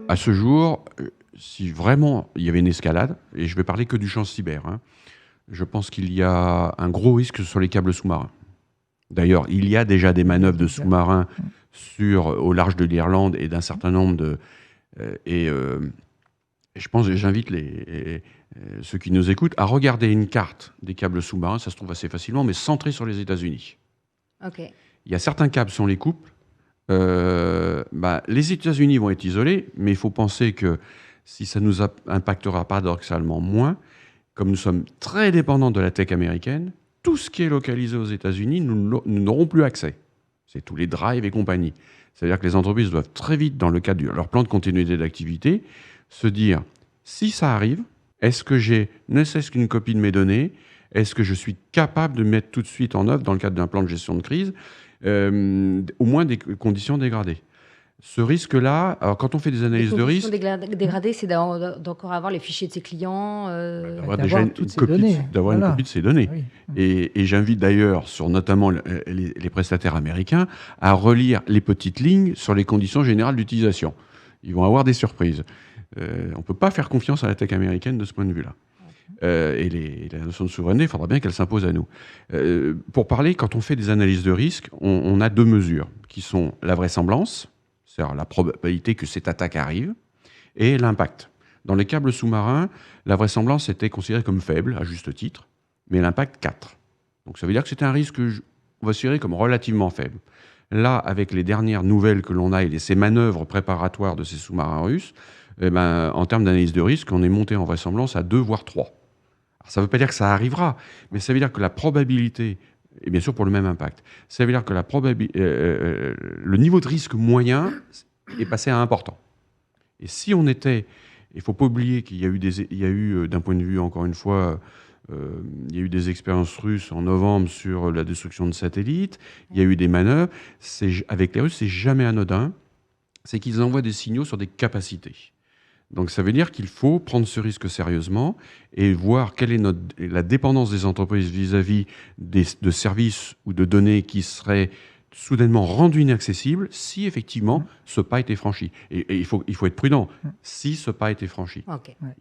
À ce jour, si vraiment il y avait une escalade, et je vais parler que du champ cyber, hein, je pense qu'il y a un gros risque sur les câbles sous-marins. D'ailleurs, il y a déjà des manœuvres de sous-marins au large de l'Irlande et d'un certain nombre de... et je pense, j'invite ceux qui nous écoutent à regarder une carte des câbles sous-marins, ça se trouve assez facilement, mais centrée sur les États-Unis. Ok. Il y a certains câbles, si on les coupe, les États-Unis vont être isolés, mais il faut penser que si ça nous impactera paradoxalement moins, comme nous sommes très dépendants de la tech américaine, tout ce qui est localisé aux États-Unis, nous n'aurons plus accès. C'est tous les drives et compagnie. C'est-à-dire que les entreprises doivent très vite, dans le cadre de leur plan de continuité d'activité, se dire, si ça arrive, est-ce que j'ai ne serait-ce qu'une copie de mes données? Est-ce que je suis capable de mettre tout de suite en œuvre, dans le cadre d'un plan de gestion de crise, au moins des conditions dégradées? Ce risque-là, alors quand on fait des analyses de risque... Les conditions dégradées, c'est d'encore avoir les fichiers de ses clients. D'avoir déjà une copie de ces données. Oui. Et j'invite d'ailleurs, sur notamment les prestataires américains, à relire les petites lignes sur les conditions générales d'utilisation. Ils vont avoir des surprises. On ne peut pas faire confiance à la tech américaine de ce point de vue-là. Et la notion de souveraineté, il faudra bien qu'elle s'impose à nous. Pour parler, quand on fait des analyses de risque, on a deux mesures, qui sont la vraisemblance, c'est-à-dire la probabilité que cette attaque arrive, et l'impact. Dans les câbles sous-marins, la vraisemblance était considérée comme faible, à juste titre, mais l'impact 4. Donc ça veut dire que c'était un risque que on va considérer comme relativement faible. Là, avec les dernières nouvelles que l'on a et ces manœuvres préparatoires de ces sous-marins russes, en termes d'analyse de risque, on est monté en vraisemblance à 2 voire 3. Alors, ça ne veut pas dire que ça arrivera, mais ça veut dire que la probabilité, et bien sûr pour le même impact, ça veut dire que le niveau de risque moyen est passé à important. Et si on était... Il ne faut pas oublier qu'il y a eu, d'un point de vue, encore une fois, il y a eu des expériences russes en novembre sur la destruction de satellites, il y a eu des manœuvres. Avec les Russes, c'est jamais anodin, c'est qu'ils envoient des signaux sur des capacités. Donc ça veut dire qu'il faut prendre ce risque sérieusement et voir quelle est la dépendance des entreprises vis-à-vis de services ou de données qui seraient soudainement rendues inaccessibles si effectivement ce pas était franchi. Et il faut être prudent si ce pas était franchi. Ok. Ouais.